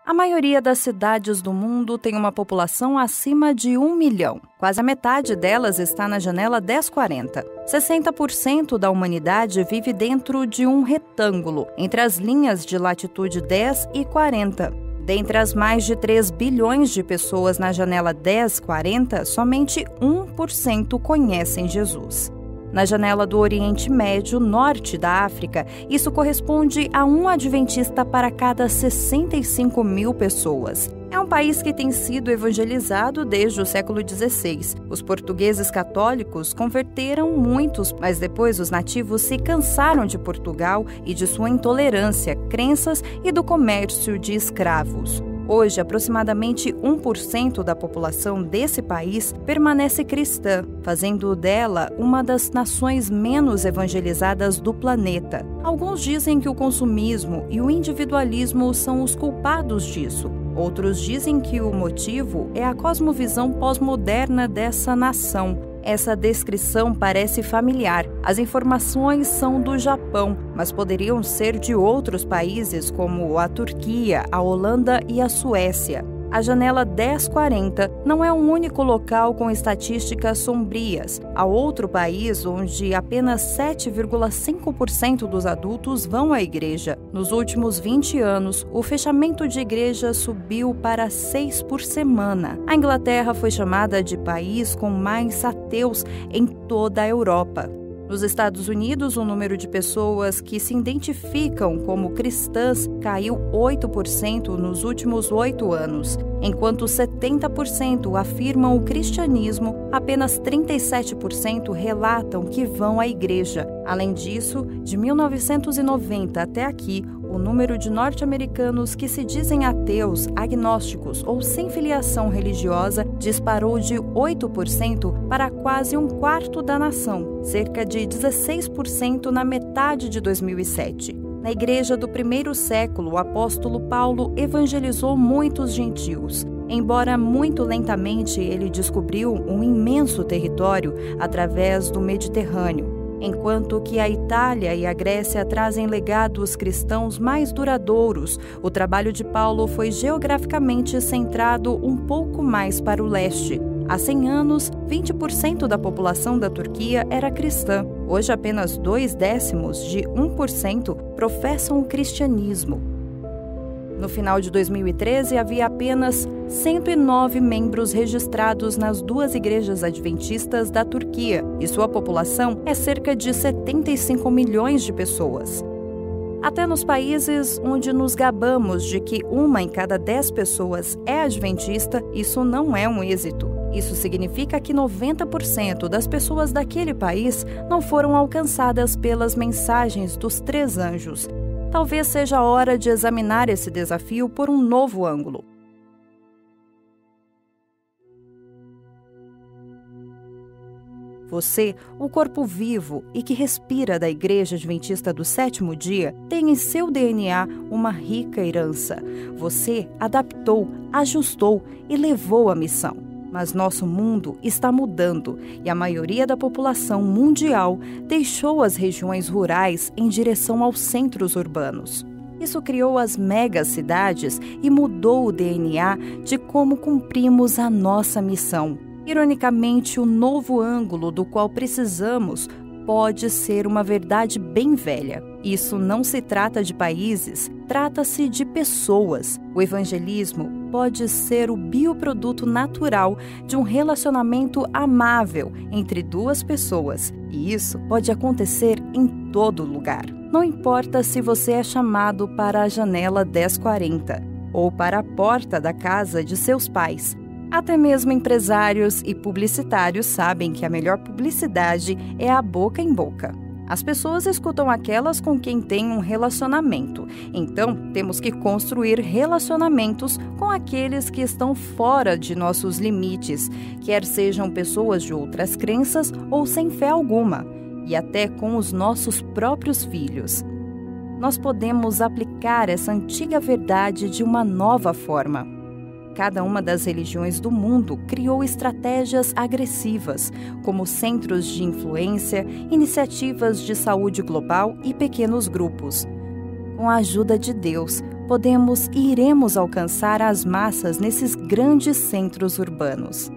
A maioria das cidades do mundo tem uma população acima de 1 milhão. Quase a metade delas está na janela 1040. 60% da humanidade vive dentro de um retângulo, entre as linhas de latitude 10 e 40. Dentre as mais de 3 bilhões de pessoas na janela 1040, somente 1% conhecem Jesus. Na janela do Oriente Médio, norte da África, isso corresponde a um adventista para cada 65 mil pessoas. É um país que tem sido evangelizado desde o século XVI. Os portugueses católicos converteram muitos, mas depois os nativos se cansaram de Portugal e de sua intolerância, crenças e do comércio de escravos. Hoje, aproximadamente 1% da população desse país permanece cristã, fazendo dela uma das nações menos evangelizadas do planeta. Alguns dizem que o consumismo e o individualismo são os culpados disso. Outros dizem que o motivo é a cosmovisão pós-moderna dessa nação. Essa descrição parece familiar. As informações são do Japão, mas poderiam ser de outros países como a Turquia, a Holanda e a Suécia. A janela 1040 não é um único local com estatísticas sombrias. Há outro país onde apenas 7,5% dos adultos vão à igreja. Nos últimos 20 anos, o fechamento de igrejas subiu para 6 por semana. A Inglaterra foi chamada de país com mais ateus em toda a Europa. Nos Estados Unidos, o número de pessoas que se identificam como cristãs caiu 8% nos últimos 8 anos. Enquanto 70% afirmam o cristianismo, apenas 37% relatam que vão à igreja. Além disso, de 1990 até aqui, o número de norte-americanos que se dizem ateus, agnósticos ou sem filiação religiosa disparou de 8% para quase um quarto da nação, cerca de 16% na metade de 2007. Na igreja do primeiro século, o apóstolo Paulo evangelizou muitos gentios. Embora muito lentamente, ele descobriu um imenso território através do Mediterrâneo. Enquanto que a Itália e a Grécia trazem legados cristãos mais duradouros, o trabalho de Paulo foi geograficamente centrado um pouco mais para o leste. Há 100 anos, 20% da população da Turquia era cristã. Hoje, apenas 0,2% professam o cristianismo. No final de 2013, havia apenas 109 membros registrados nas 2 igrejas adventistas da Turquia, e sua população é cerca de 75 milhões de pessoas. Até nos países onde nos gabamos de que 1 em cada 10 pessoas é adventista, isso não é um êxito. Isso significa que 90% das pessoas daquele país não foram alcançadas pelas mensagens dos 3 anjos. Talvez seja a hora de examinar esse desafio por um novo ângulo. Você, o corpo vivo e que respira da Igreja Adventista do Sétimo Dia, tem em seu DNA uma rica herança. Você adaptou, ajustou e levou a missão. Mas nosso mundo está mudando e a maioria da população mundial deixou as regiões rurais em direção aos centros urbanos. Isso criou as megacidades e mudou o DNA de como cumprimos a nossa missão. Ironicamente, o novo ângulo do qual precisamos pode ser uma verdade bem velha. Isso não se trata de países, trata-se de pessoas. O evangelismo pode ser o bioproduto natural de um relacionamento amável entre 2 pessoas. E isso pode acontecer em todo lugar. Não importa se você é chamado para a janela 1040 ou para a porta da casa de seus pais. Até mesmo empresários e publicitários sabem que a melhor publicidade é a boca em boca. As pessoas escutam aquelas com quem têm um relacionamento. Então, temos que construir relacionamentos com aqueles que estão fora de nossos limites, quer sejam pessoas de outras crenças ou sem fé alguma, e até com os nossos próprios filhos. Nós podemos aplicar essa antiga verdade de uma nova forma. Cada uma das religiões do mundo criou estratégias agressivas, como centros de influência, iniciativas de saúde global e pequenos grupos. Com a ajuda de Deus, podemos e iremos alcançar as massas nesses grandes centros urbanos.